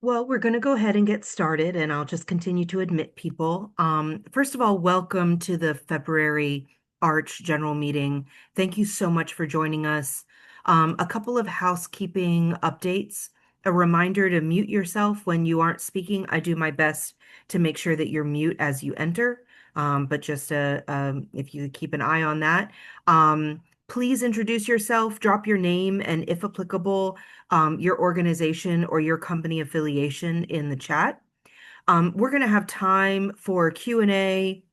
Well, we're going to go ahead and get started, and I'll just continue to admit people. First of all, welcome to the February Arch General Meeting. Thank you so much for joining us. A couple of housekeeping updates. A reminder to mute yourself when you aren't speaking. I do my best to make sure that you're mute as you enter, but just if you keep an eye on that. Please introduce yourself, drop your name, and if applicable, your organization or your company affiliation in the chat. We're going to have time for Q&A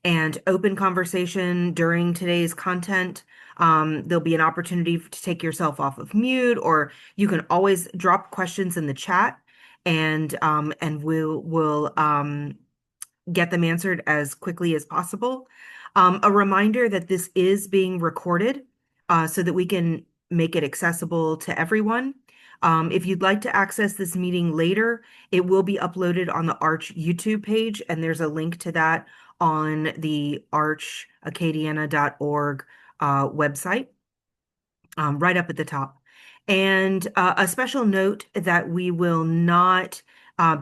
and open conversation during today's content. There'll be an opportunity to take yourself off of mute, or you can always drop questions in the chat, and we'll get them answered as quickly as possible. A reminder that this is being recorded so that we can make it accessible to everyone. If you'd like to access this meeting later, it will be uploaded on the Arch YouTube page, and there's a link to that on the archacadiana.org website, right up at the top. And a special note that we will not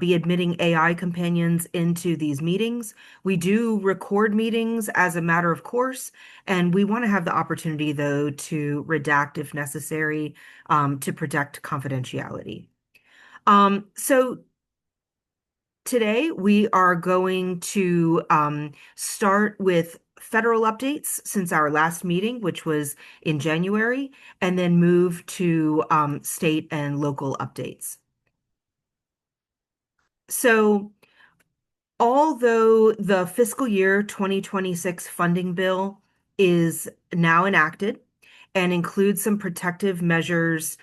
be admitting AI companions into these meetings. We do record meetings as a matter of course, and we want to have the opportunity, though, to redact if necessary to protect confidentiality. So today we are going to start with federal updates since our last meeting, which was in January, and then move to state and local updates. So although the fiscal year 2026 funding bill is now enacted and includes some protective measures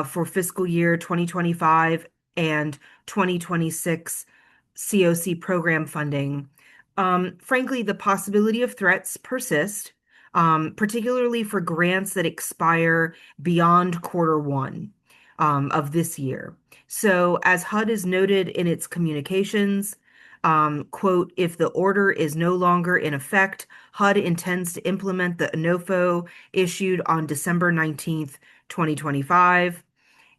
for fiscal year 2025 and 2026 COC program funding, frankly, the possibility of threats persist, particularly for grants that expire beyond Q1 of this year. So, as HUD has noted in its communications, quote, if the order is no longer in effect, HUD intends to implement the ANOFO issued on December 19th, 2025,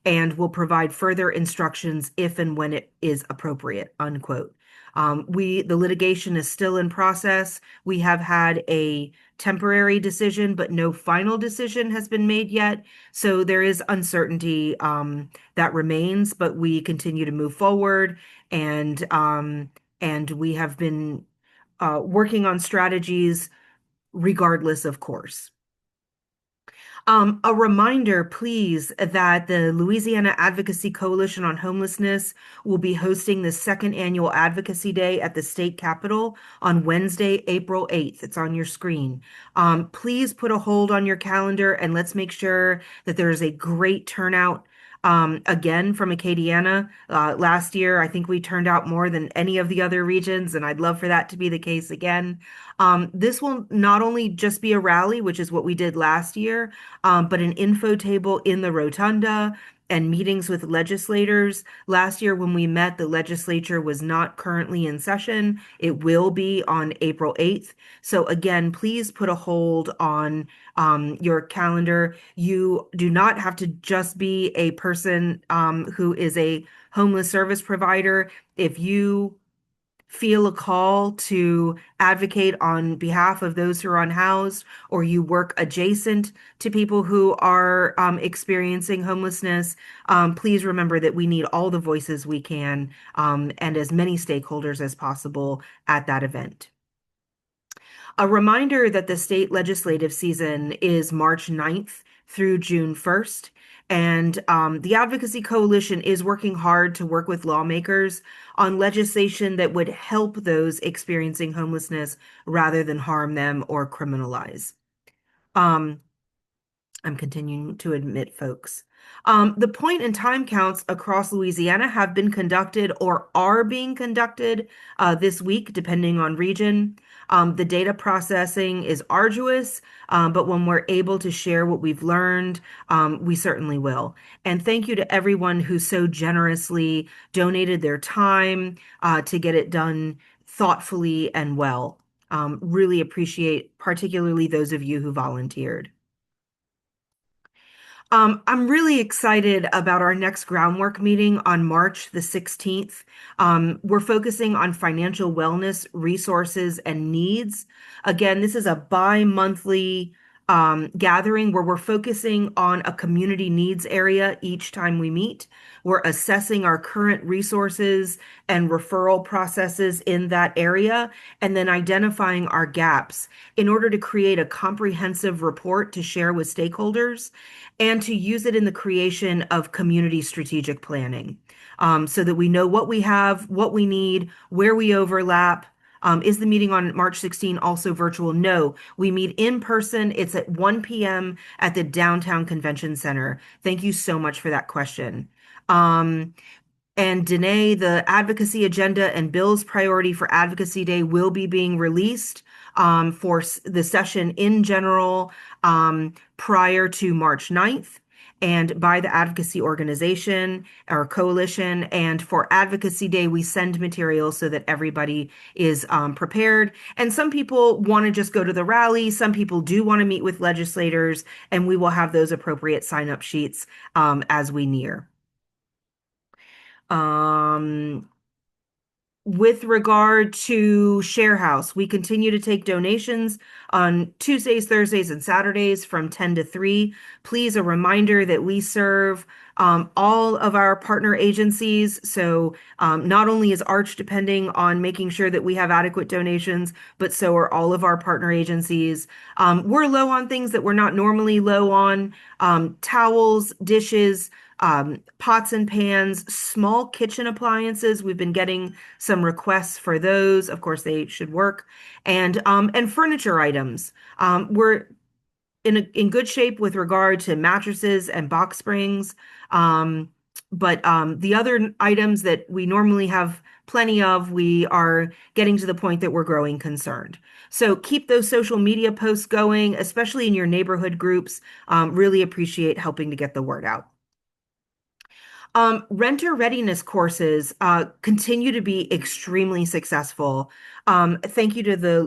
and will provide further instructions if and when it is appropriate, unquote. The litigation is still in process. We have had a temporary decision, but no final decision has been made yet. So there is uncertainty that remains, but we continue to move forward, and we have been working on strategies regardless of course. A reminder, please, that the Louisiana Advocacy Coalition on Homelessness will be hosting the second annual Advocacy Day at the state capitol on Wednesday, April 8th. It's on your screen. Please put a hold on your calendar and let's make sure that there is a great turnout. Again, from Acadiana, last year, I think we turned out more than any of the other regions, and I'd love for that to be the case again. This will not only just be a rally, which is what we did last year, but an info table in the rotunda and meetings with legislators. Last year, when we met, the legislature was not currently in session. It will be on April 8th. So again, please put a hold on your calendar. You do not have to just be a person who is a homeless service provider. If you feel a call to advocate on behalf of those who are unhoused, or you work adjacent to people who are experiencing homelessness, please remember that we need all the voices we can and as many stakeholders as possible at that event. A reminder that the state legislative season is March 9th through June 1st. And the Advocacy Coalition is working hard to work with lawmakers on legislation that would help those experiencing homelessness rather than harm them or criminalize. I'm continuing to admit folks. The point and time counts across Louisiana have been conducted or are being conducted this week, depending on region. The data processing is arduous, but when we're able to share what we've learned, we certainly will. And thank you to everyone who so generously donated their time to get it done thoughtfully and well. Really appreciate particularly those of you who volunteered. I'm really excited about our next groundwork meeting on March the 16th. We're focusing on financial wellness, resources, and needs. Again, this is a bi-monthly gathering where we're focusing on a community needs area each time we meet. We're assessing our current resources and referral processes in that area, and then identifying our gaps in order to create a comprehensive report to share with stakeholders and to use it in the creation of community strategic planning, so that we know what we have, what we need, where we overlap. Is the meeting on March 16 also virtual? No, we meet in person. It's at 1 p.m. at the Downtown Convention Center. Thank you so much for that question. Um, and Danae, the advocacy agenda and Bill's priority for Advocacy Day will be being released for the session in general prior to March 9th and by the advocacy organization or coalition. And for Advocacy Day, we send materials so that everybody is prepared. And some people want to just go to the rally. Some people do want to meet with legislators, and we will have those appropriate sign-up sheets as we near. Um, with regard to Share House, we continue to take donations on Tuesdays, Thursdays, and Saturdays from 10 to 3. Please, a reminder that we serve all of our partner agencies. So not only is Arch depending on making sure that we have adequate donations, but so are all of our partner agencies. We're low on things that we're not normally low on: towels, dishes, pots and pans, small kitchen appliances. We've been getting some requests for those. Of course, they should work. And furniture items. We're in good shape with regard to mattresses and box springs. But the other items that we normally have plenty of, we are getting to the point that we're growing concerned. So keep those social media posts going, especially in your neighborhood groups. Really appreciate helping to get the word out. Renter readiness courses continue to be extremely successful. Thank you to the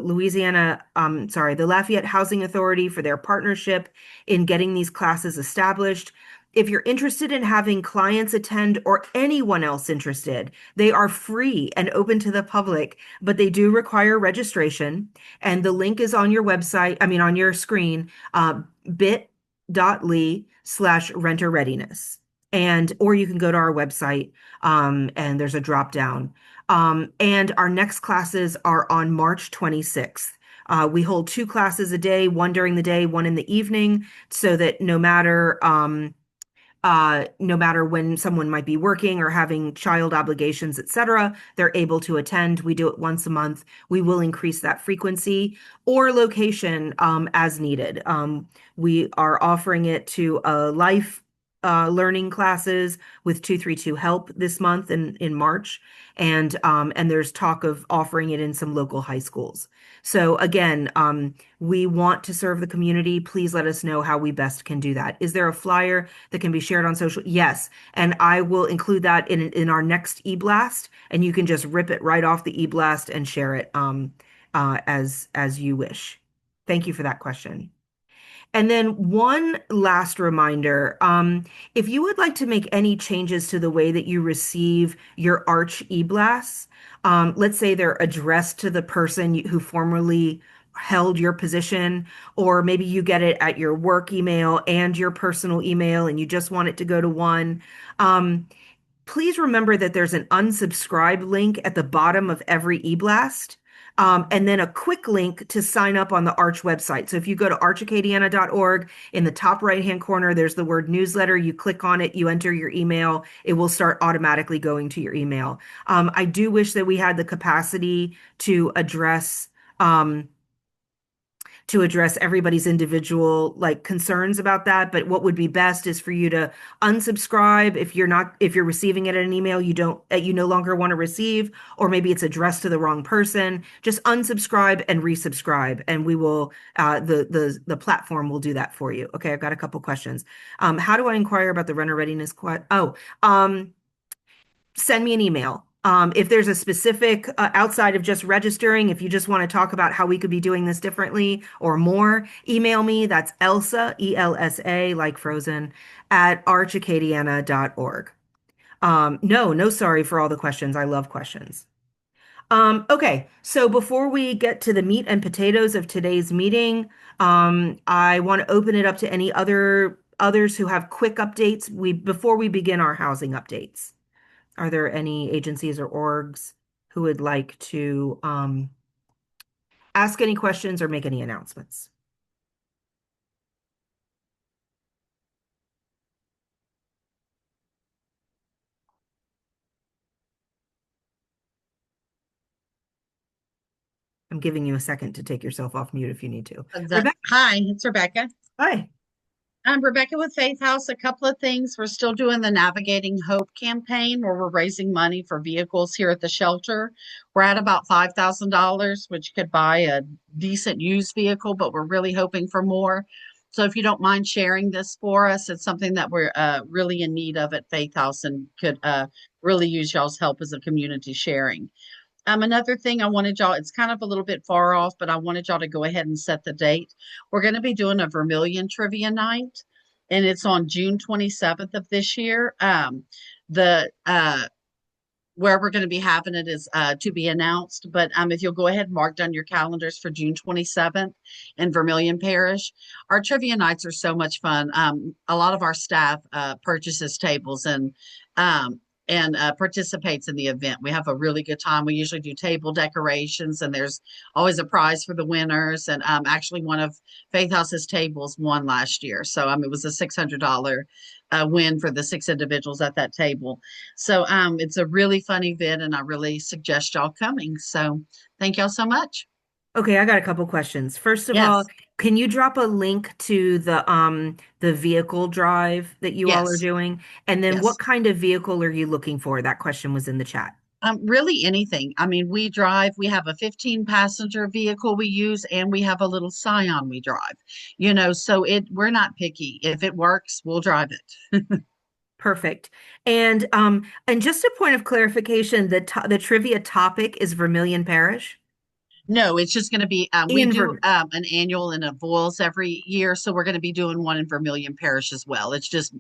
Lafayette Housing Authority for their partnership in getting these classes established. If you're interested in having clients attend or anyone else interested, they are free and open to the public, but they do require registration. And the link is on your website, I mean, on your screen, bit.ly/renter readiness. And or you can go to our website, and there's a drop down. And our next classes are on March 26th. We hold two classes a day, one during the day, one in the evening, so that no matter when someone might be working or having child obligations, etc., they're able to attend. We do it once a month. We will increase that frequency or location as needed. We are offering it to life learning classes with 232 Help this month in March, and there's talk of offering it in some local high schools. So again, we want to serve the community. Please let us know how we best can do that. Is there a flyer that can be shared on social? Yes, and I will include that in our next e-blast, and you can just rip it right off the e-blast and share it as you wish. Thank you for that question. And then one last reminder, if you would like to make any changes to the way that you receive your Arch e-blasts, let's say they're addressed to the person who formerly held your position, or maybe you get it at your work email and your personal email and you just want it to go to one. Please remember that there's an unsubscribe link at the bottom of every e-blast. And then a quick link to sign up on the Arch website. So if you go to archacadiana.org, in the top right-hand corner, there's the word newsletter. You click on it, you enter your email, it will start automatically going to your email. I do wish that we had the capacity to address everybody's individual concerns about that. But what would be best is for you to unsubscribe if you're receiving it in an email you no longer want to receive, or maybe it's addressed to the wrong person. Just unsubscribe and resubscribe, and we will the platform will do that for you. Okay, I've got a couple questions. How do I inquire about the renter readiness? Send me an email. If there's a specific, outside of just registering, if you just want to talk about how we could be doing this differently or more, email me. That's Elsa, ELSA, like frozen, at archacadiana.org. No, sorry for all the questions. I love questions. Okay, so before we get to the meat and potatoes of today's meeting, I want to open it up to any others who have quick updates. Before we begin our housing updates. Are there any agencies or orgs who would like to ask any questions or make any announcements? I'm giving you a second to take yourself off mute if you need to. Rebecca, Hi, it's Rebecca. hi. I'm Rebecca with Faith House. A couple of things. We're still doing the Navigating Hope campaign where we're raising money for vehicles here at the shelter. We're at about $5,000, which could buy a decent used vehicle, but we're really hoping for more. So if you don't mind sharing this for us, it's something that we're really in need of at Faith House and could really use y'all's help as a community sharing. Another thing I wanted y'all, it's kind of a little bit far off, but I wanted y'all to go ahead and set the date. We're going to be doing a Vermilion trivia night, and it's on June 27th of this year. The Where we're going to be having it is to be announced, but if you'll go ahead and mark down your calendars for June 27th in Vermilion Parish. Our trivia nights are so much fun. A lot of our staff purchases tables um, and participates in the event. We have a really good time. We usually do table decorations, and there's always a prize for the winners. And actually, one of Faith House's tables won last year, so it was a $600 win for the six individuals at that table. So it's a really fun event, and I really suggest y'all coming. So thank y'all so much. Okay, I got a couple questions. First of all, Yes, can you drop a link to the vehicle drive that you all are yes, doing? And then what yes. kind of vehicle are you looking for? That question was in the chat. Really anything. I mean, we have a 15 passenger vehicle we use, and we have a little Scion we drive, so we're not picky. If it works, we'll drive it. Perfect. And just a point of clarification, the trivia topic is Vermilion Parish No, it's just going to be, we in do Vermilion. an annual in Avoyelles every year. So we're going to be doing one in Vermilion Parish as well. It's just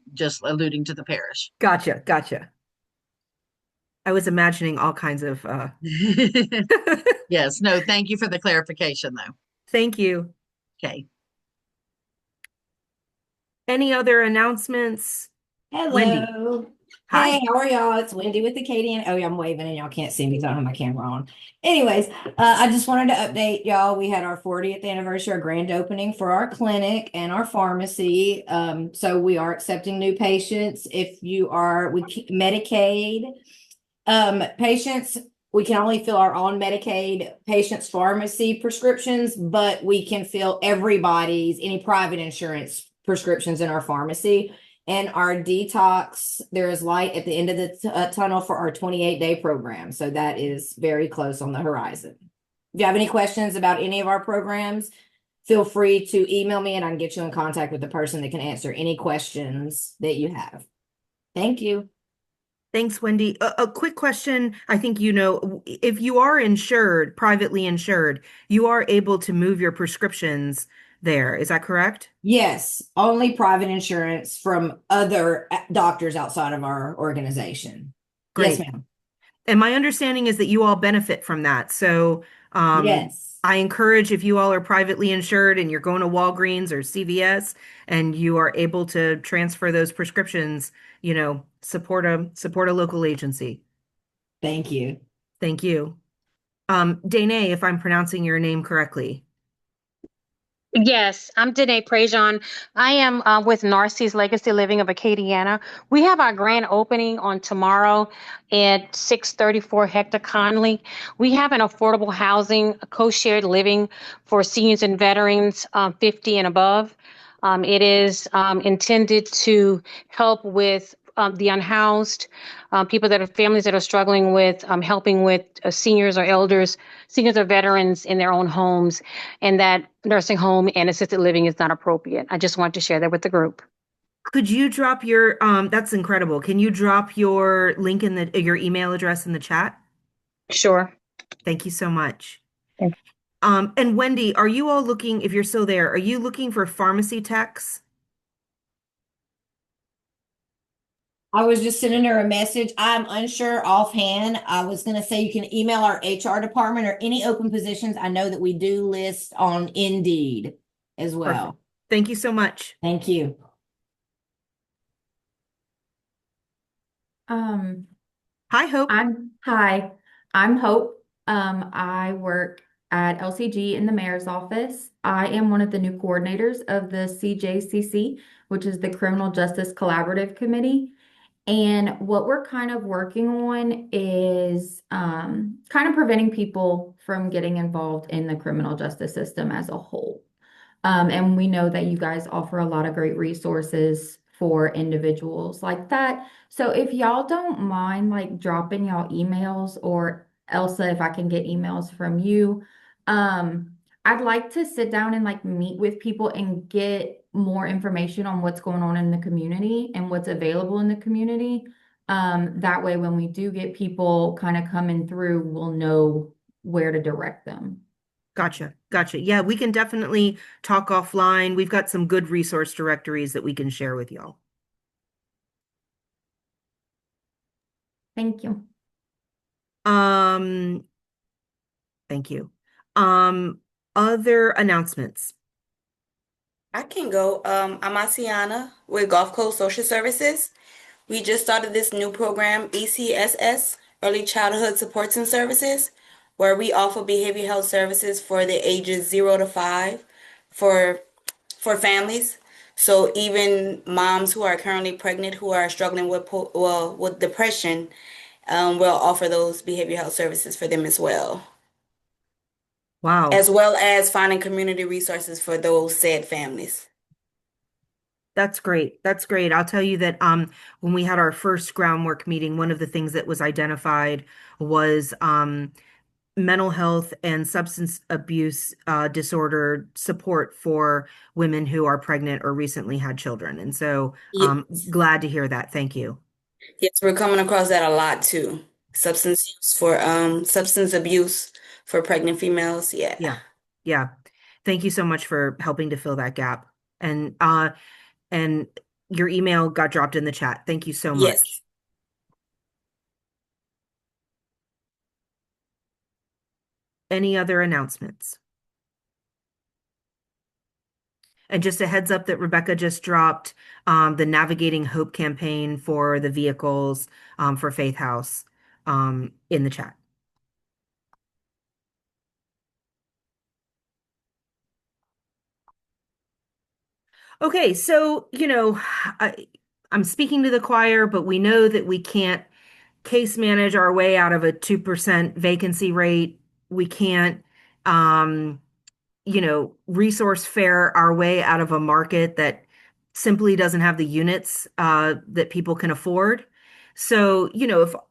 alluding to the parish. Gotcha, gotcha. I was imagining all kinds of Yes, no, thank you for the clarification though. Thank you. Okay. Any other announcements? Wendy. Hello. Hey, Hi. how are y'all? It's Wendy with the Acadian. Oh, yeah, I'm waving and y'all can't see me because I don't have my camera on. Anyways, I just wanted to update y'all. We had our 40th anniversary, our grand opening for our clinic and our pharmacy. So we are accepting new patients. If you are Medicaid patients, we can only fill our own Medicaid patients' pharmacy prescriptions, but we can fill any private insurance prescriptions in our pharmacy. And our detox, there is light at the end of the tunnel for our 28-day program. So that is very close on the horizon. If you have any questions about any of our programs, feel free to email me and I can get you in contact with the person that can answer any questions that you have. Thank you. Thanks, Wendy. A quick question. I think if you are insured, privately insured, you are able to move your prescriptions there. Is that correct? Yes, only private insurance from other doctors outside of our organization. Yes, Great. ma'am. And my understanding is that you all benefit from that. So Yes. I encourage, if you all are privately insured and you're going to Walgreens or CVS and you are able to transfer those prescriptions, support a local agency. Thank you. Thank you. Danae, if I'm pronouncing your name correctly. Yes, I'm Danae Prejean. I am with Narcisse Legacy Living of Acadiana. We have our grand opening on tomorrow at 634 Hector Conley. We have an affordable housing, co-shared living for seniors and veterans 50 and above. It is intended to help with the unhoused, families that are struggling with helping with seniors or elders, seniors or veterans in their own homes, and that nursing home and assisted living is not appropriate. I just want to share that with the group. Could you drop your that's incredible. Can you drop your link in the your email address in the chat? Sure. Thank you so much. Thank- And Wendy, are you all looking, if you're still there, are you looking for pharmacy techs? I was just sending her a message. I'm unsure offhand. I was going to say you can email our HR department or any open positions. I know that we do list on Indeed as Perfect. well. Thank you so much. Thank you. Um, Hi, Hope. I'm Hope. I work at LCG in the mayor's office. I am one of the new coordinators of the CJCC, which is the Criminal Justice Collaborative Committee. And what we're kind of working on is kind of preventing people from getting involved in the criminal justice system as a whole. And we know that you guys offer a lot of great resources for individuals like that. So if y'all don't mind like dropping y'all emails, or Elsa, if I can get emails from you, I'd like to sit down and like meet with people and get more information on what's going on in the community and what's available in the community. That way when we do get people kind of coming through, we'll know where to direct them. Gotcha. Gotcha. Yeah, we can definitely talk offline. We've got some good resource directories that we can share with y'all. Thank you. Um, thank you. Other announcements. I can go. I'm Asiana with Gulf Coast Social Services. We just started this new program, ECSS, Early Childhood Supports and Services, where we offer behavioral health services for the ages 0 to 5 for for families. So even moms who are currently pregnant who are struggling with with depression, we'll offer those behavioral health services for them as Wow. well as finding community resources for those said families. That's great. That's great. I'll tell you that when we had our first groundwork meeting, one of the things that was identified was mental health and substance abuse disorder support for women who are pregnant or recently had children. And so Yes. glad to hear that. Thank you. Yes, we're coming across that a lot too. Substance abuse for pregnant females. Yeah. Yeah. Yeah. Thank you so much for helping to fill that gap. And your email got dropped in the chat. Thank you so Yes. much. Any other announcements? And just a heads up that Rebecca just dropped the Navigating Hope campaign for the vehicles for Faith House in the chat. Okay, so, I'm speaking to the choir, but we know that we can't case manage our way out of a 2% vacancy rate. We can't, um, resource fair our way out of a market that simply doesn't have the units that people can afford. So,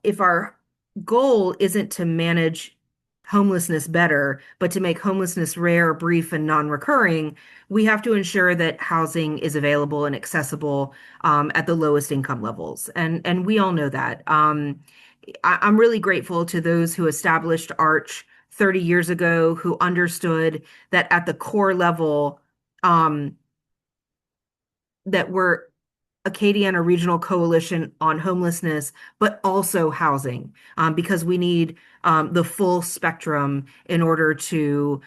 if our goal isn't to manage homelessness better, but to make homelessness rare, brief, and non-recurring, we have to ensure that housing is available and accessible at the lowest income levels. And we all know that. I'm really grateful to those who established Arch 30 years ago, who understood that at the core level, um, that we're Acadiana Regional Coalition on homelessness, but also housing, because we need the full spectrum in order to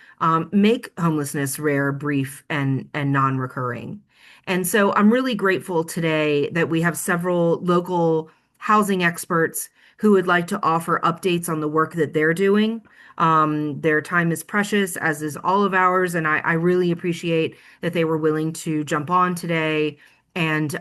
make homelessness rare, brief, and non-recurring. And so I'm really grateful today that we have several local housing experts who would like to offer updates on the work that they're doing. Their time is precious, as is all of ours, and I really appreciate that they were willing to jump on today and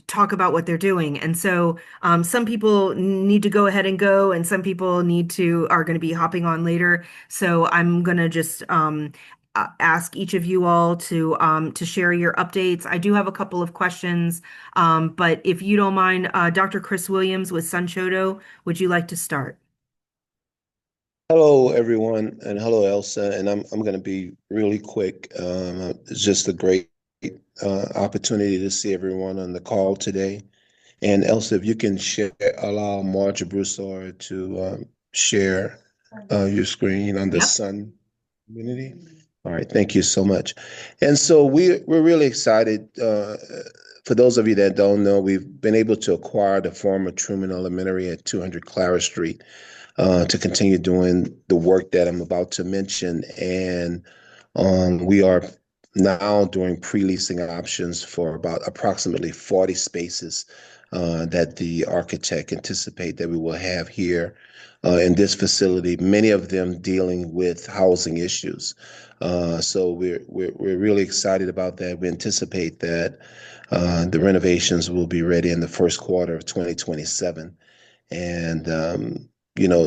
talk about what they're doing. And so some people need to go ahead and go, and some people are going to be hopping on later. So I'm going to just ask each of you all to share your updates. I do have a couple of questions, but if you don't mind, Dr. Chris Williams with Sunchodo, would you like to start? Hello, everyone, and hello, Elsa. And I'm going to be really quick. It's just a great opportunity to see everyone on the call today. And Elsa, if you can share, allow Marja Broussard to share your screen on the Yep. Sun community. All right, thank you so much. And so we're really excited. For those of you that don't know, we've been able to acquire the former Truman Elementary at 200 Clara Street to continue doing the work that I'm about to mention. And we are now doing pre-leasing options for about approximately 40 spaces that the architect anticipate that we will have here in this facility, many of them dealing with housing issues. So we're really excited about that. We anticipate that the renovations will be ready in the first quarter of 2027. And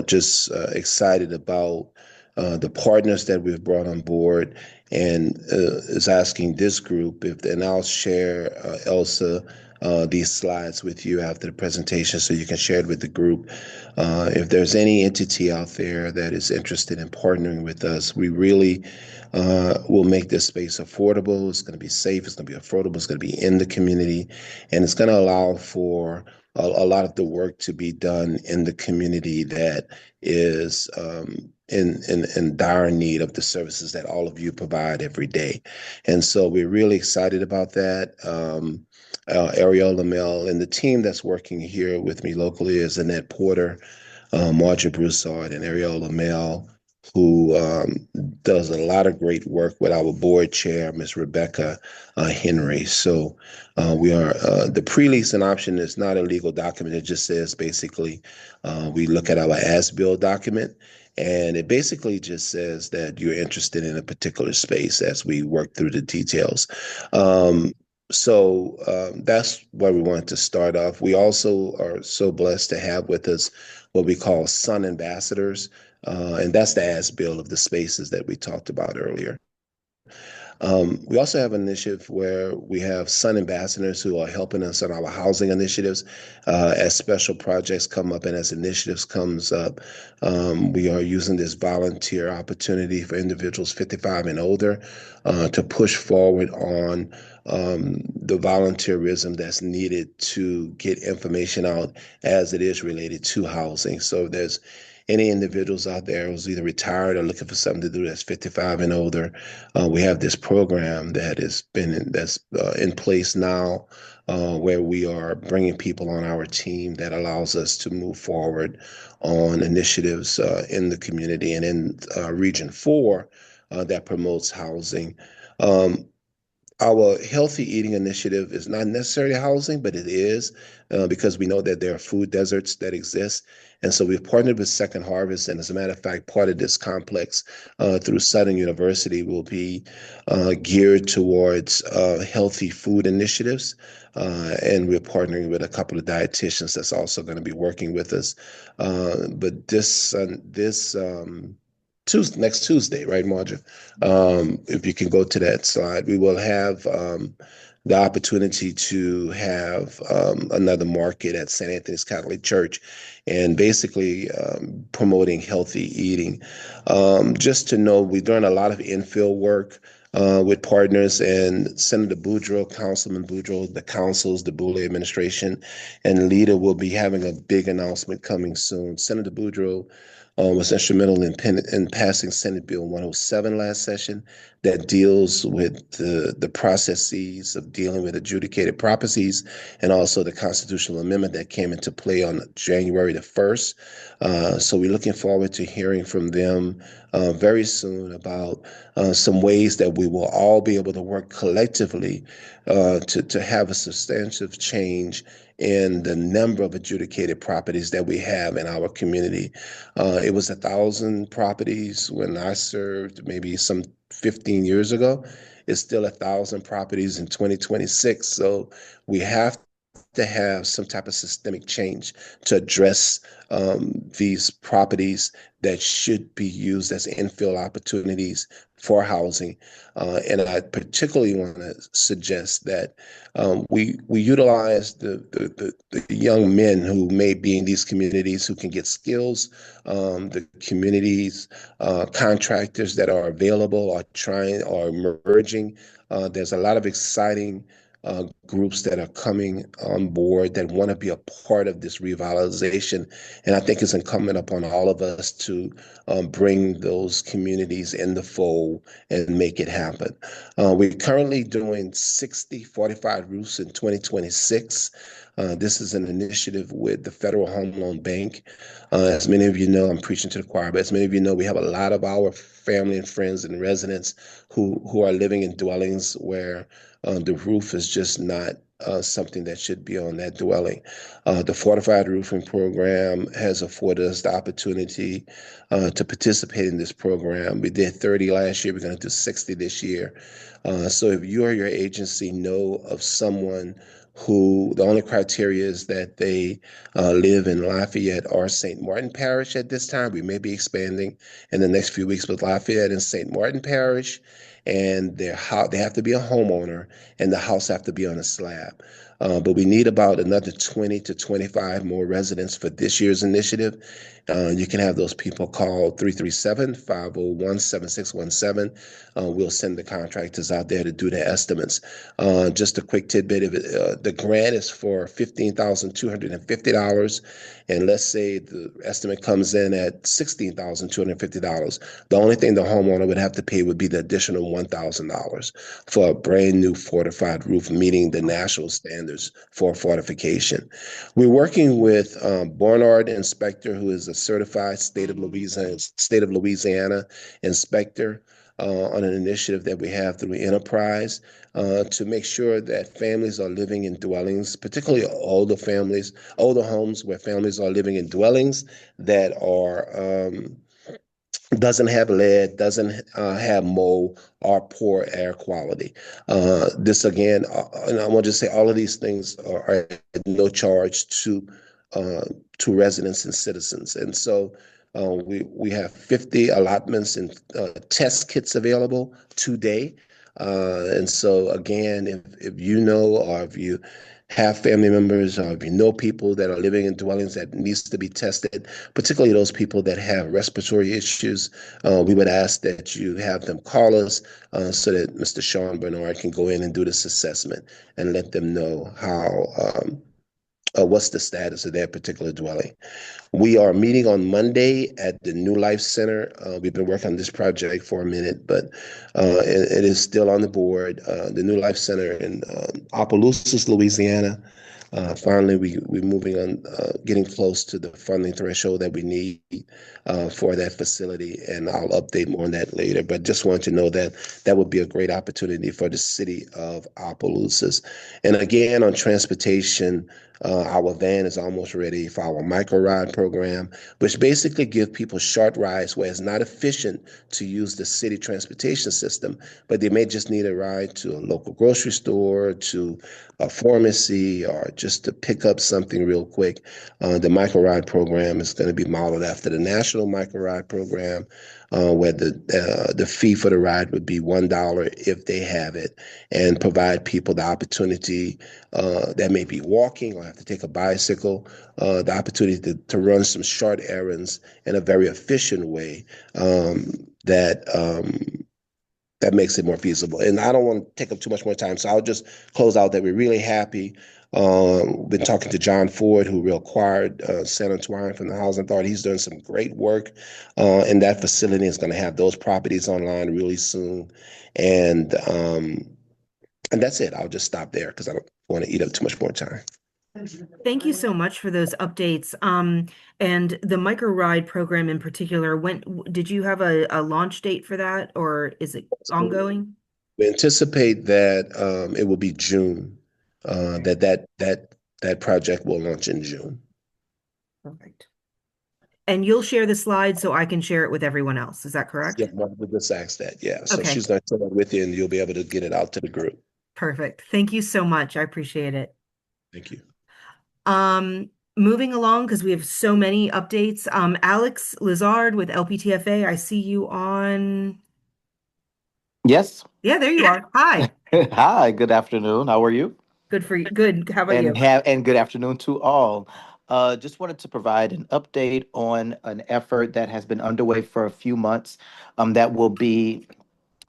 just excited about the partners that we've brought on board, and is asking this group if, and I'll share, Elsa, these slides with you after the presentation so you can share it with the group. If there's any entity out there that is interested in partnering with us, we really will make this space affordable. It's going to be safe. It's going to be affordable. It's going to be in the community, and it's going to allow for a lot of the work to be done in the community that is in dire need of the services that all of you provide every day. And so we're really excited about that. Ariel Lamel and the team that's working here with me locally is Annette Porter, Marja Broussard, and Ariel Lamel, who does a lot of great work with our board chair, Ms. Rebecca Henry. So we are the pre-leasing option is not a legal document. It just says basically we look at our as-built document, and it basically just says that you're interested in a particular space as we work through the details. That's where we wanted to start off. We also are so blessed to have with us what we call Sun Ambassadors, and that's the as-built of the spaces that we talked about earlier. We also have an initiative where we have Sun Ambassadors who are helping us on our housing initiatives. As special projects come up and as initiatives comes up, we are using this volunteer opportunity for individuals 55 and older to push forward on the volunteerism that's needed to get information out as it is related to housing. So if there's any individuals out there who's either retired or looking for something to do that's 55 and older, we have this program that has been that's in place now, where we are bringing people on our team that allows us to move forward on initiatives in the community and in Region 4 that promotes housing. Our healthy eating initiative is not necessarily housing, but it is because we know that there are food deserts that exist. And so we've partnered with Second Harvest. And as a matter of fact, part of this complex through Southern University will be geared towards healthy food initiatives. And we're partnering with a couple of dietitians that's also going to be working with us. But next Tuesday, right, Marja? If you can go to that slide, we will have the opportunity to have another market at St. Anthony's Catholic Church, and basically promoting healthy eating. Just to know, we're doing a lot of infill work with partners, and Senator Boudreaux, Councilman Boudreaux, the councils, the Boulay administration, and LEADER will be having a big announcement coming soon. Senator Boudreaux was instrumental in passing Senate Bill 107 last session that deals with the processes of dealing with adjudicated properties, and also the constitutional amendment that came into play on January the 1st. So we're looking forward to hearing from them very soon about some ways that we will all be able to work collectively to have a substantive change in the number of adjudicated properties that we have in our community. It was 1,000 properties when I served, maybe some 15 years ago. It's still 1,000 properties in 2026. So we have to have some type of systemic change to address these properties that should be used as infill opportunities for housing. And I particularly want to suggest that we utilize the young men who may be in these communities who can get skills, the communities, contractors that are available are trying or emerging. There's a lot of exciting groups that are coming on board that want to be a part of this revitalization. And I think it's incumbent upon all of us to bring those communities in the fold and make it happen. We're currently doing 60 fortified roofs in 2026. This is an initiative with the Federal Home Loan Bank. As many of you know, I'm preaching to the choir, but as many of you know, we have a lot of our family and friends and residents who are living in dwellings where the roof is just not something that should be on that dwelling. The Fortified Roofing Program has afforded us the opportunity to participate in this program. We did 30 last year. We're going to do 60 this year. So if you or your agency know of someone who the only criteria is that they live in Lafayette or St. Martin Parish at this time, we may be expanding in the next few weeks with Lafayette and St. Martin Parish, and they have to be a homeowner and the house have to be on a slab. But we need about another 20 to 25 more residents for this year's initiative. You can have those people call 337-501-7617. We'll send the contractors out there to do the estimates. Just a quick tidbit of it, the grant is for $15,250. And let's say the estimate comes in at $16,250. The only thing the homeowner would have to pay would be the additional $1,000 for a brand new fortified roof, meeting the national standards for fortification. We're working with Barnard Inspector, who is a certified state of Louisiana inspector, on an initiative that we have through Enterprise to make sure that families are living in dwellings, particularly older homes where families are living in dwellings that are doesn't have lead, doesn't have mold or poor air quality. This again, and I want to say all of these things are at no charge to residents and citizens. And so we have 50 allotments and test kits available today. And so again, if you know, or if you have family members, or if you know people that are living in dwellings that needs to be tested, particularly those people that have respiratory issues, we would ask that you have them call us so that Mr. Sean Bernard can go in and do this assessment and let them know how what's the status of their particular dwelling. We are meeting on Monday at the New Life Center. We've been working on this project for a minute, but it is still on the board. The New Life Center in Opelousas, Louisiana. Finally, we're moving on, getting close to the funding threshold that we need for that facility, and I'll update more on that later. But just want to know that that would be a great opportunity for the city of Opelousas. And again, on transportation, our van is almost ready for our micro ride program, which basically give people short rides where it's not efficient to use the city transportation system, but they may just need a ride to a local grocery store, to a pharmacy, or just to pick up something real quick. The micro ride program is going to be modeled after the national micro ride program, where the fee for the ride would be $1 if they have it, and provide people the opportunity that may be walking or have to take a bicycle, the opportunity to run some short errands in a very efficient way that makes it more feasible. And I don't want to take up too much more time, so I'll just close out that we're really happy. We've been talking to John Ford, who reacquired San Antoine from the Housing Authority. He's doing some great work, and that facility is going to have those properties online really soon. And that's it. I'll just stop there because I don't want to eat up too much more time. Thank you so much for those updates. And the micro ride program in particular, when did you have a launch date for that, or is it ongoing? We anticipate that it will be June. That project will launch in June. Perfect. And you'll share the slides so I can share it with everyone else. Is that correct? Yeah, we just asked that. Yeah. So Okay. she's going to share that with you, and you'll be able to get it out to the group. Perfect. Thank you so much. I appreciate it. Thank you. Moving along because we have so many updates. Alex Lizard with LPTFA, I see you on. Yes. Yeah, there you are. Hi. Hi, good afternoon. How are you? Good for you. Good. How about you? And good afternoon to all. Just wanted to provide an update on an effort that has been underway for a few months, that will be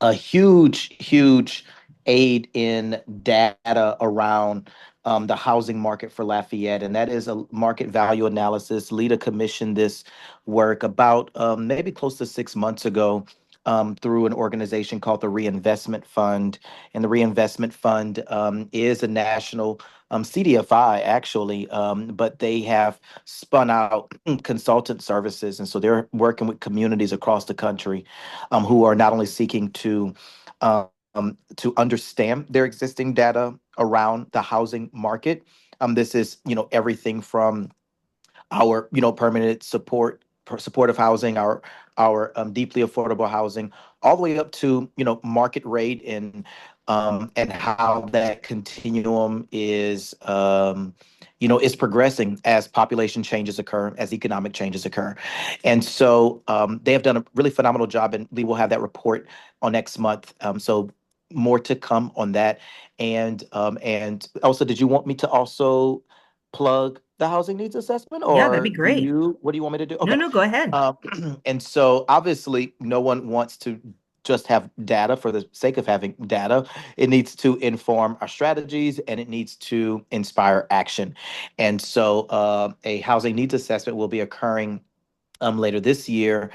a huge aid in data around the housing market for Lafayette, and that is a market value analysis. LIDA commissioned this work about maybe close to 6 months ago, through an organization called the Reinvestment Fund. And the Reinvestment Fund is a national CDFI, actually, but they have spun out consultant services. And so they're working with communities across the country, who are not only seeking um, to understand their existing data around the housing market. This is, everything from our, permanent supportive housing, our deeply affordable housing, all the way up to, market rate, and how that continuum is progressing as population changes occur, as economic changes occur. And so they have done a really phenomenal job, and we will have that report on next month. So more to come on that. And also, did you want me to also plug the housing needs assessment, Yeah, that'd or be great. what do you want me to do? No, Okay. no, go ahead. Um, and so obviously no one wants to just have data for the sake of having data. It needs to inform our strategies, and it needs to inspire action. And so a housing needs assessment will be occurring later this year.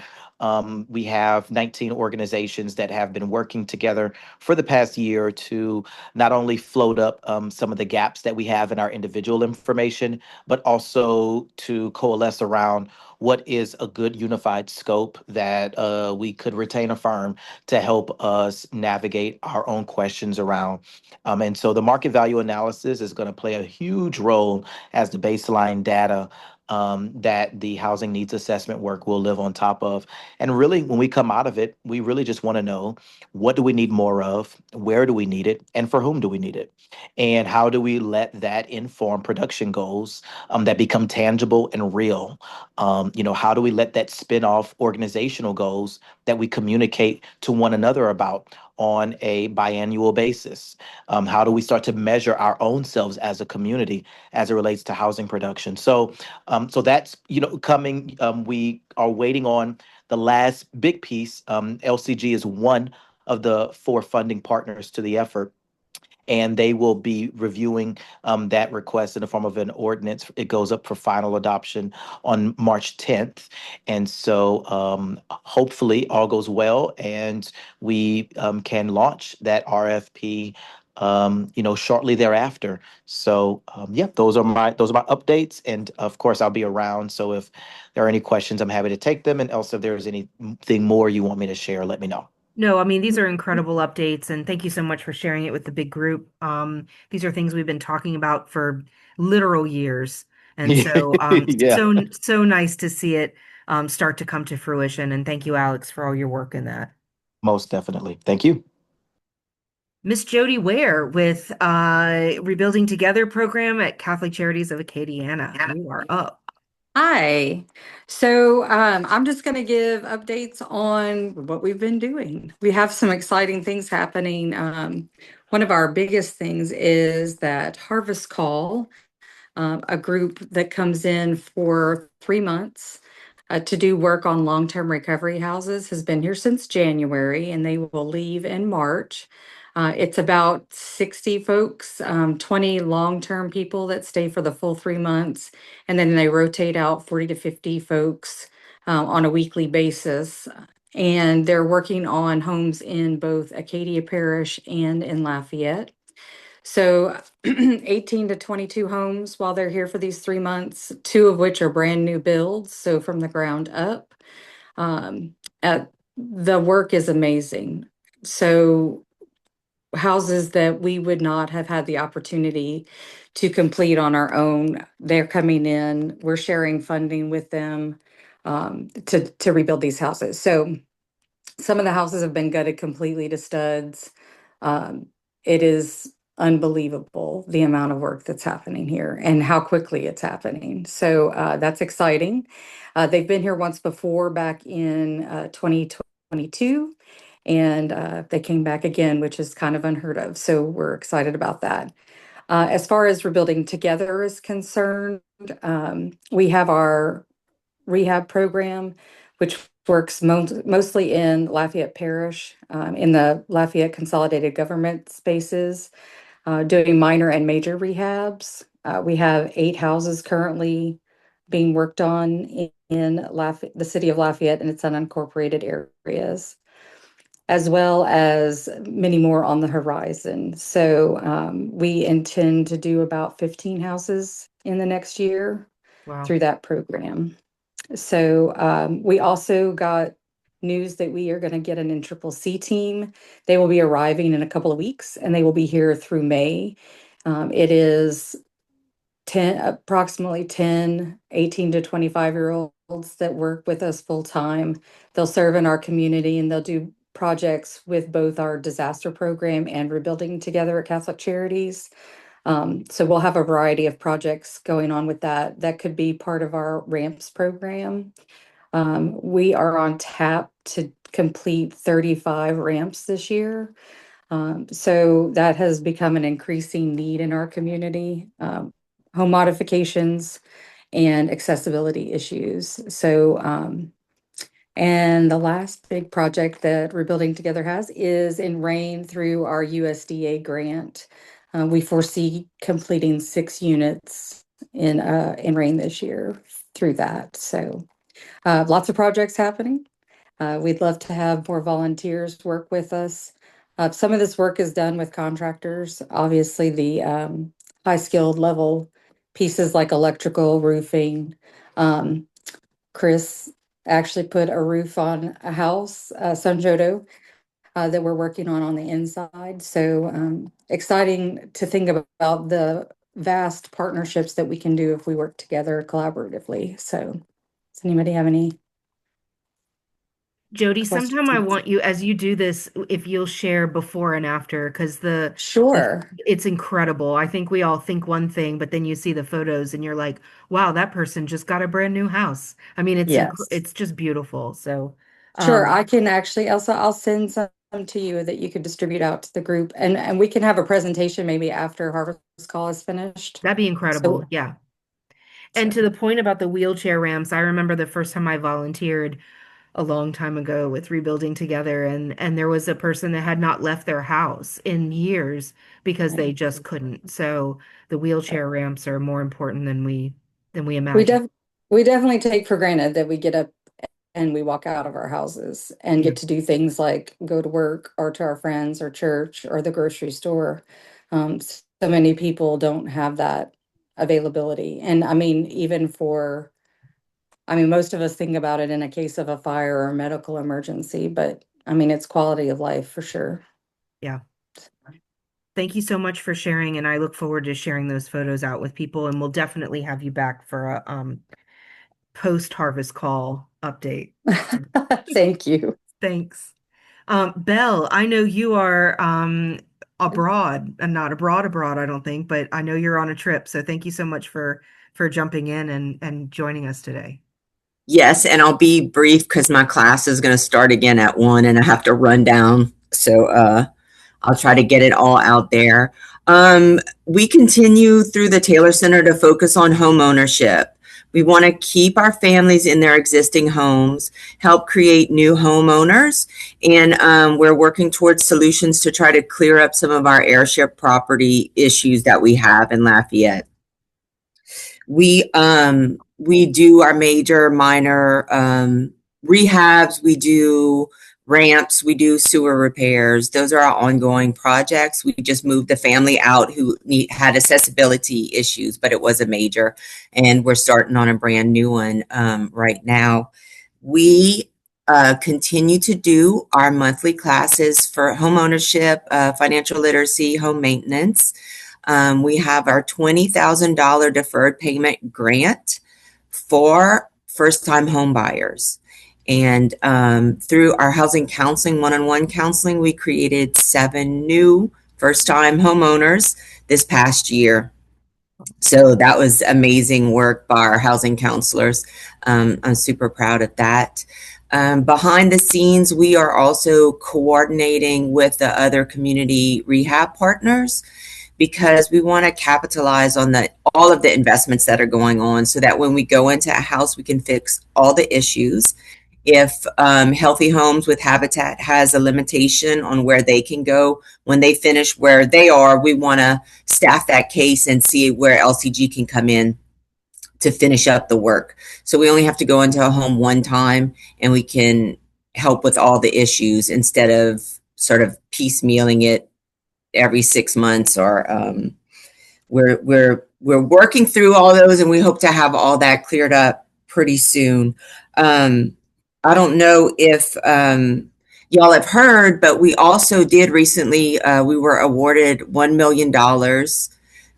We have 19 organizations that have been working together for the past year to not only float up some of the gaps that we have in our individual information, but also to coalesce around what is a good unified scope that we could retain a firm to help us navigate our own questions around. And so the market value analysis is going to play a huge role as the baseline data that the housing needs assessment work will live on top of. And really, when we come out of it, we really just want to know, what do we need more of? Where do we need it? And for whom do we need it? And how do we let that inform production goals that become tangible and real? How do we let that spin off organizational goals that we communicate to one another about on a biannual basis? How do we start to measure our own selves as a community as it relates to housing production? So that's, coming. We are waiting on the last big piece. LCG is one of the four funding partners to the effort, and they will be reviewing that request in the form of an ordinance. It goes up for final adoption on March 10th. And so hopefully all goes well, and we can launch that RFP shortly thereafter. So yeah, those are my updates. And of course I'll be around. So if there are any questions, I'm happy to take them. And also, if there's anything more you want me to share, let me know. No, I mean, these are incredible updates, and thank you so much for sharing it with the big group. These are things we've been talking about for literal years. And so, Yeah, so nice to see it start to come to fruition. And thank you, Alex, for all your work in that. most definitely. Thank you. Miss Jody Ware with Rebuilding Together program at Catholic Charities of Acadiana. You are up. Hi. So I'm just going to give updates on what we've been doing. We have some exciting things happening. One of our biggest things is that Harvest Call, a group that comes in for 3 months to do work on long-term recovery houses, has been here since January, and they will leave in March. It's about 60 folks, 20 long-term people that stay for the full 3 months, and then they rotate out 40 to 50 folks on a weekly basis. And they're working on homes in both Acadia Parish and in Lafayette. So 18 to 22 homes while they're here for these 3 months, two of which are brand new builds, so from the ground up. Um, the work is amazing. So houses that we would not have had the opportunity to complete on our own, they're coming in, we're sharing funding with them to rebuild these houses. So some of the houses have been gutted completely to studs. It is unbelievable, the amount of work that's happening here and how quickly it's happening. So that's exciting. They've been here once before back in 2022, and they came back again, which is kind of unheard of. So we're excited about that. As far as Rebuilding Together is concerned, we have our rehab program, which works mostly in Lafayette Parish, in the Lafayette Consolidated Government spaces, doing minor and major rehabs. We have 8 houses currently being worked on in the city of Lafayette and its unincorporated areas, as well as many more on the horizon. So we intend to do about 15 houses in the next year Wow. through that program. So we also got news that we are going to get an NCCC team. They will be arriving in a couple of weeks, and they will be here through May. It is approximately 10, 18 to 25-year-olds that work with us full time. They'll serve in our community, and they'll do projects with both our disaster program and Rebuilding Together at Catholic Charities. So we'll have a variety of projects going on with that. That could be part of our RAMPS program. We are on tap to complete 35 ramps this year. So that has become an increasing need in our community. Home modifications and accessibility issues. And the last big project that Rebuilding Together has is in RAIN through our USDA grant. We foresee completing 6 units in RAIN this year through that. So lots of projects happening. We'd love to have more volunteers work with us. Some of this work is done with contractors. Obviously, the high skilled level pieces like electrical, roofing. Chris actually put a roof on a house, Sanjodo, that we're working on the inside. So exciting to think about the vast partnerships that we can do if we work together collaboratively. So does anybody have any Jody, questions? sometime I want you, as you do this, if you'll share before and after, because Sure. it's incredible. I think we all think one thing, but then you see the photos and you're like, wow, that person just got a brand new house. I mean, Yes. it's just beautiful. So, Sure. I can actually, Elsa, I'll send some to you that you could distribute out to the group, and we can have a presentation maybe after Harvest Call is finished. that'd be incredible. So, Yeah. And to the point about the wheelchair ramps, I remember the first time I volunteered a long time ago with Rebuilding Together, and there was a person that had not left their house in years because they just couldn't. So the wheelchair ramps are more important than we we imagine. we definitely take for granted that we get up and we walk out of our houses and Yeah. get to do things like go to work or to our friends or church or the grocery store. So many people don't have that availability. And I mean, most of us think about it in a case of a fire or a medical emergency, but I mean, it's quality of life for sure. Yeah. Thank you so much for sharing, and I look forward to sharing those photos out with people, and we'll definitely have you back for a post-harvest call update. Thank you. Thanks. Belle, I know you are abroad, and not abroad, I don't think, but I know you're on a trip. So thank you so much for jumping in and joining us today. Yes, and I'll be brief because my class is going to start again at 1 and I have to run down. So I'll try to get it all out there. We continue through the Taylor Center to focus on home ownership. We want to keep our families in their existing homes, help create new homeowners, and we're working towards solutions to try to clear up some of our airship property issues that we have in Lafayette. We do our major, minor rehabs. We do ramps. We do sewer repairs. Those are our ongoing projects. We just moved a family out who had accessibility issues, but it was a major, and we're starting on a brand new one right now. We continue to do our monthly classes for home ownership, financial literacy, home maintenance. We have our $20,000 deferred payment grant for first-time home buyers. And through our housing counseling, one-on-one counseling, we created 7 new first-time homeowners this past year. So that was amazing work by our housing counselors. I'm super proud of that. Behind the scenes, we are also coordinating with the other community rehab partners because we want to capitalize on all of the investments that are going on so that when we go into a house, we can fix all the issues. If Healthy Homes with Habitat has a limitation on where they can go, when they finish where they are, we want to staff that case and see where LCG can come in to finish up the work. So we only have to go into a home one time and we can help with all the issues instead of sort of piecemealing it every 6 months. Or we're working through all those, and we hope to have all that cleared up pretty soon. I don't know if y'all have heard, but we also did recently, we were awarded $1 million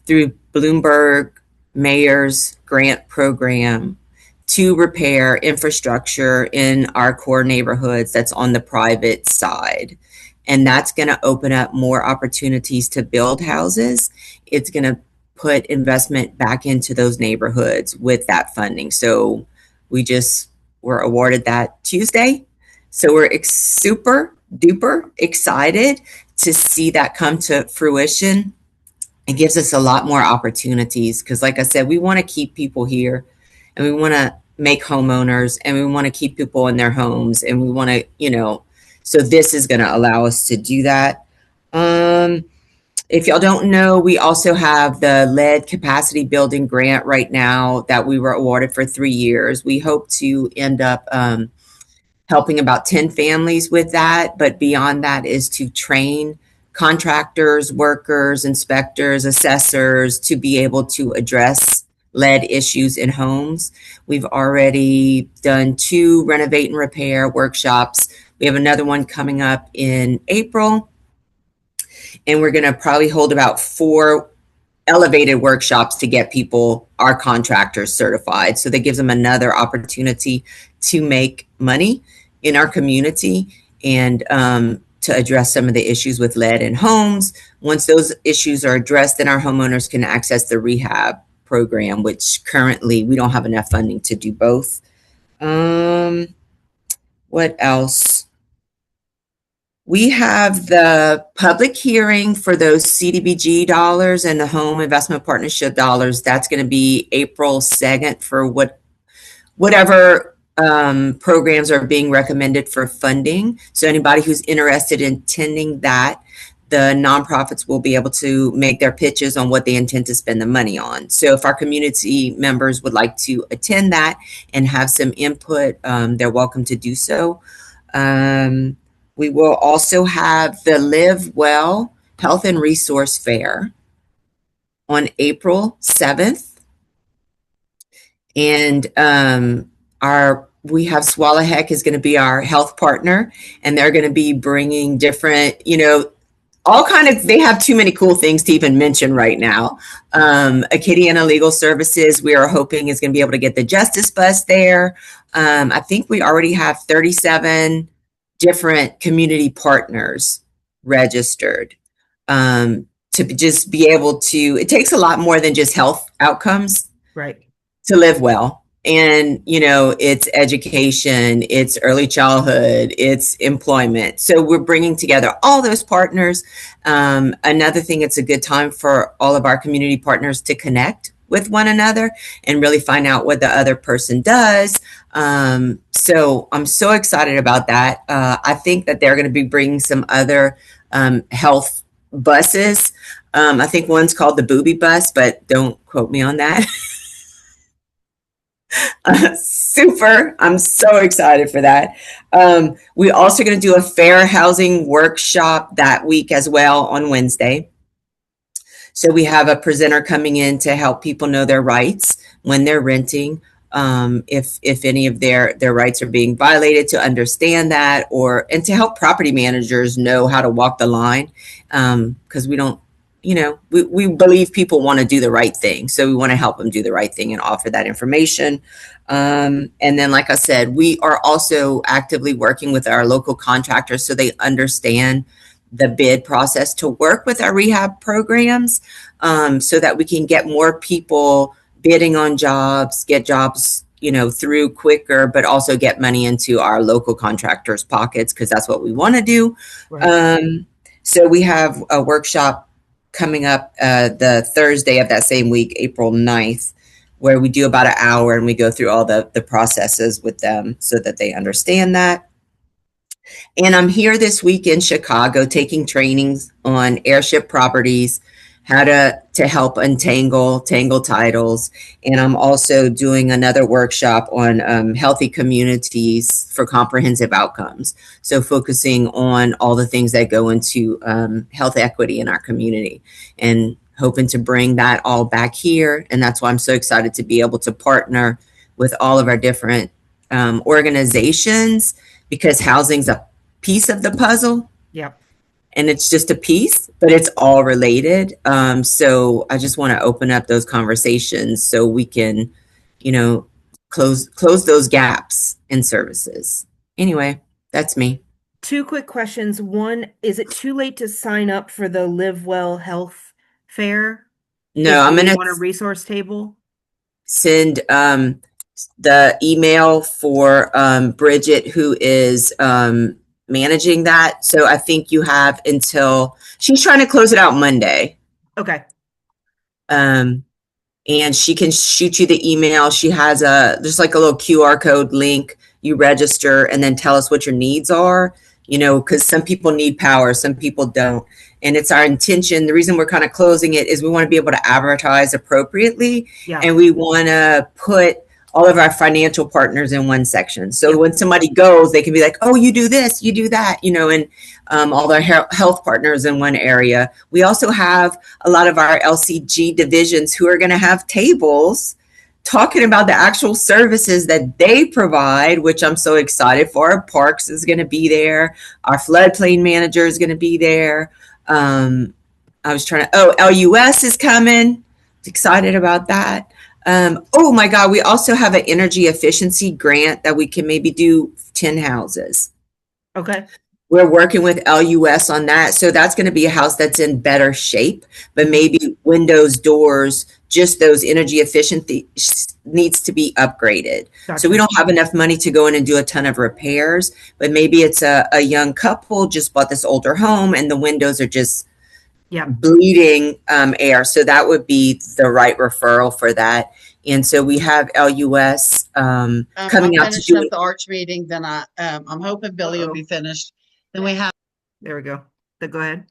through Bloomberg Mayor's grant program to repair infrastructure in our core neighborhoods that's on the private side. And that's going to open up more opportunities to build houses. It's going to put investment back into those neighborhoods with that funding. So we just were awarded that Tuesday. So we're super duper excited to see that come to fruition. It gives us a lot more opportunities because, like I said, we want to keep people here and we want to make homeowners and we want to keep people in their homes and we want to, so this is going to allow us to do that. If y'all don't know, we also have the lead capacity building grant right now that we were awarded for 3 years. We hope to end up helping about 10 families with that. But beyond that is to train contractors, workers, inspectors, assessors to be able to address lead issues in homes. We've already done 2 renovate and repair workshops. We have another one coming up in April. And we're going to probably hold about 4 elevated workshops to get people, our contractors, certified. So that gives them another opportunity to make money in our community and to address some of the issues with lead in homes. Once those issues are addressed, then our homeowners can access the rehab program, which currently we don't have enough funding to do both. What else? We have the public hearing for those CDBG dollars and the home investment partnership dollars. That's going to be April 2nd for whatever programs are being recommended for funding. So anybody who's interested in attending that, the nonprofits will be able to make their pitches on what they intend to spend the money on. So if our community members would like to attend that and have some input, they're welcome to do so. We will also have the Live Well Health and Resource Fair on April 7th. And we have Swallowheck is going to be our health partner, and they're going to be bringing different, they have too many cool things to even mention right now. Acadiana Legal Services, we are hoping is going to be able to get the Justice Bus there. I think we already have 37 different community partners registered to just be able to, it takes a lot more than just health outcomes, right, to live well. And, it's education, it's early childhood, it's employment. So we're bringing together all those partners. Another thing, it's a good time for all of our community partners to connect with one another and really find out what the other person does. So I'm so excited about that. I think that they're going to be bringing some other health buses. I think one's called the Booby Bus, but don't quote me on that. Super. I'm so excited for that. We're also going to do a fair housing workshop that week as well on Wednesday. So we have a presenter coming in to help people know their rights when they're renting. If any of their rights are being violated, to understand that, and to help property managers know how to walk the line. Because we don't, we believe people want to do the right thing. So we want to help them do the right thing and offer that information. And then, like I said, we are also actively working with our local contractors so they understand the bid process to work with our rehab programs, so that we can get more people bidding on jobs, get jobs, through quicker, but also get money into our local contractors' pockets, because that's what we want to do. Right. So we have a workshop coming up the Thursday of that same week, April 9th, where we do about an hour and we go through all the processes with them so that they understand that. And I'm here this week in Chicago taking trainings on airship properties, how to help untangle tangle titles. And I'm also doing another workshop on healthy communities for comprehensive outcomes. So focusing on all the things that go into health equity in our community, and hoping to bring that all back here. And that's why I'm so excited to be able to partner with all of our different organizations, because housing's a piece of the puzzle. Yep. And it's just a piece, but it's all related. So I just want to open up those conversations so we can, close those gaps in services. Anyway, that's me. 2 quick questions. One, is it too late to sign up for the Live Well Health Fair? No, I'm going to want a resource table. send the email for Bridget, who is managing that. So I think you have until, she's trying to close it out Monday. Okay. And she can shoot you the email. She has just like a little QR code link. You register and then tell us what your needs are, because some people need power, some people don't. And it's our intention. The reason we're kind of closing it is we want to be able to advertise appropriately. Yeah. And we want to put all of our financial partners in one section. So when somebody goes, they can be like, oh, you do this, you do that, and all our health partners in one area. We also have a lot of our LCG divisions who are going to have tables talking about the actual services that they provide, which I'm so excited for. Our Parks is going to be there. Our floodplain manager is going to be there. LUS is coming. Excited about that. Oh my God, we also have an energy efficiency grant that we can maybe do 10 houses. Okay. We're working with LUS on that. So that's going to be a house that's in better shape, but maybe windows, doors, just those energy efficiency needs to be upgraded. Gotcha. So we don't have enough money to go in and do a ton of repairs, but maybe it's a young couple just bought this older home and the windows are just bleeding air. So that would be the right referral for that. And so we have LUS coming out to do the Arch meeting. Then I'm hoping Billy will be finished. Then we have. There we go. Go ahead.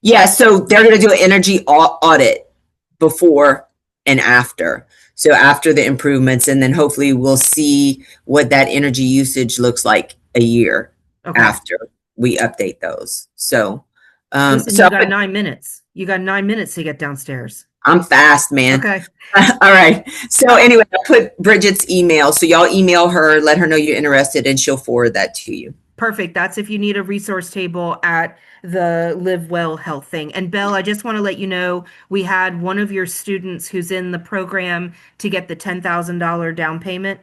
Yeah. So they're going to do an energy audit before and after. So after the improvements, and then hopefully we'll see what that energy usage looks like a year after we update those. So. Listen, so you got 9 minutes. You got 9 minutes to get downstairs. I'm fast, man. Okay. All right. So anyway, I put Bridget's email. So y'all email her, let her know you're interested, and she'll forward that to you. Perfect. That's if you need a resource table at the Live Well Health thing. And Belle, I just want to let you know, we had one of your students who's in the program to get the $10,000 down payment.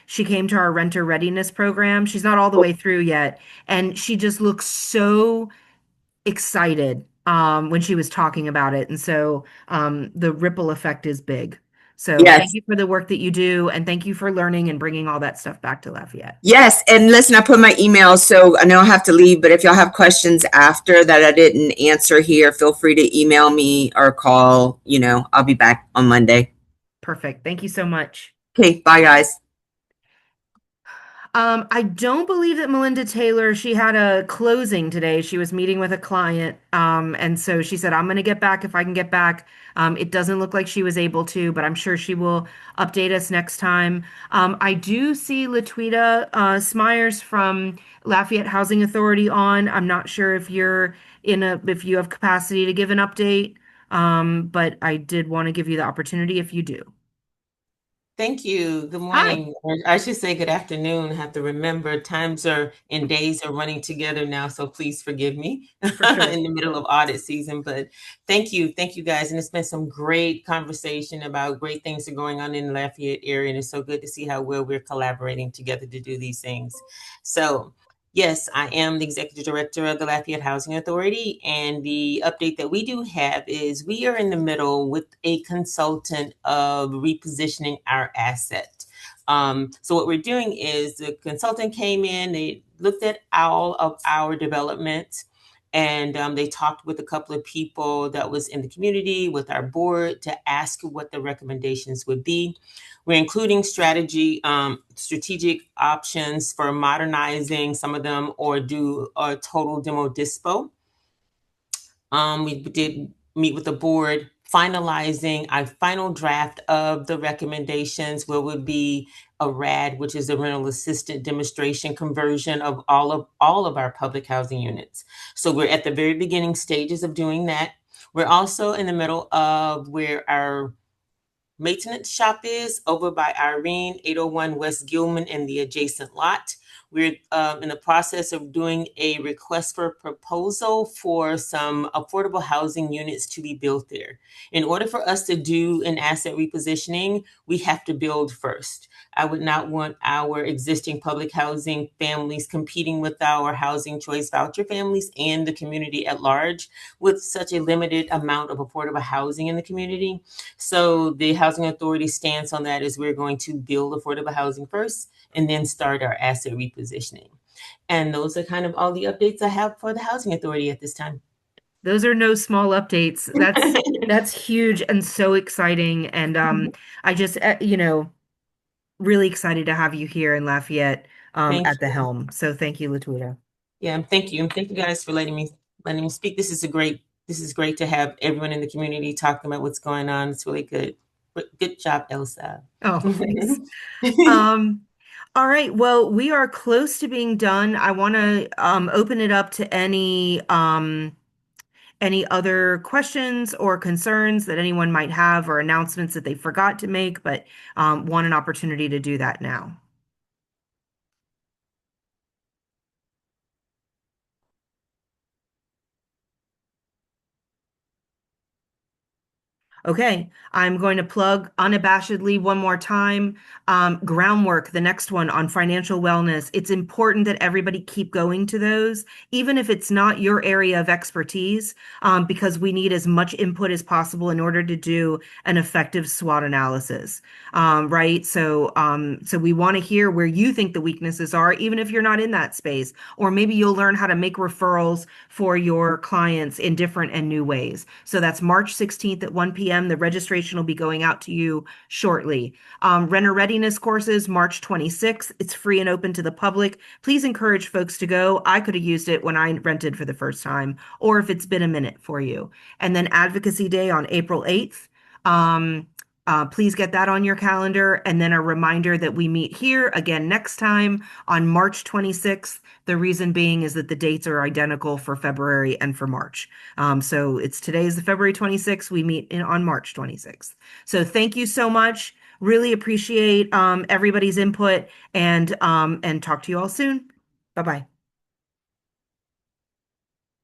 She came to our renter readiness program. She's not all the way through yet. And she just looks so excited when she was talking about it. And so the ripple effect is big. So thank you for the work that you do, and thank you for learning and bringing all that stuff back to Lafayette. Yes, and listen, I put my email, so I know I have to leave, but if y'all have questions after that I didn't answer here, feel free to email me or call. I'll be back on Monday. Perfect. Thank you so much. Okay, bye guys. I don't believe that Melinda Taylor, she had a closing today. She was meeting with a client. And so she said, I'm going to get back if I can get back. It doesn't look like she was able to, but I'm sure she will update us next time. I do see Latweeta Smyers from Lafayette Housing Authority on. I'm not sure if if you have capacity to give an update. But I did want to give you the opportunity if you do. Thank you. Good morning. Or I should say good afternoon. I have to remember times and days are running together now, so please forgive me in the middle of audit season. But thank you guys. And it's been some great conversation about great things that are going on in the Lafayette area. And it's so good to see how well we're collaborating together to do these things. So Yes, I am the executive director of the Lafayette Housing Authority. And the update that we do have is we are in the middle with a consultant of repositioning our asset. So what we're doing is the consultant came in, they looked at all of our development, and they talked with a couple of people that was in the community with our board to ask what the recommendations would be. We're including strategic options for modernizing some of them or do a total demo dispo. We did meet with the board, finalizing our final draft of the recommendations, where would be a RAD, which is a rental assistant demonstration conversion of all of our public housing units. So we're at the very beginning stages of doing that. We're also in the middle of where our maintenance shop is over by Irene, 801 West Gilman, and the adjacent lot. We're in the process of doing a request for proposal for some affordable housing units to be built there. In order for us to do an asset repositioning, we have to build first. I would not want our existing public housing families competing with our housing choice voucher families and the community at large with such a limited amount of affordable housing in the community. So the Housing Authority stance on that is we're going to build affordable housing first and then start our asset repositioning. And those are kind of all the updates I have for the Housing Authority at this time. Those are no small updates. That's huge and so exciting. And I just, really excited to have you here in Lafayette at the helm. So thank you, Latuda. Yeah, thank you. Thank you guys for letting me speak. This is great to have everyone in the community talking about what's going on. It's really good. Good job, Elsa. Oh, thanks. All right. Well, we are close to being done. I want to open it up to any other questions or concerns that anyone might have or announcements that they forgot to make, but want an opportunity to do that now. Okay, I'm going to plug unabashedly one more time. Groundwork, the next one on financial wellness. It's important that everybody keep going to those, even if it's not your area of expertise, because we need as much input as possible in order to do an effective SWOT analysis, right? So we want to hear where you think the weaknesses are, even if you're not in that space, or maybe you'll learn how to make referrals for your clients in different and new ways. So that's March 16th at 1 p.m. The registration will be going out to you shortly. Renter readiness courses, March 26th. It's free and open to the public. Please encourage folks to go. I could have used it when I rented for the first time, or if it's been a minute for you. And then Advocacy Day on April 8th. Please get that on your calendar. And then a reminder that we meet here again next time on March 26th. The reason being is that the dates are identical for February and for March. So today is the February 26th. We meet on March 26th. So thank you so much. Really appreciate everybody's input and talk to you all soon. Bye-bye.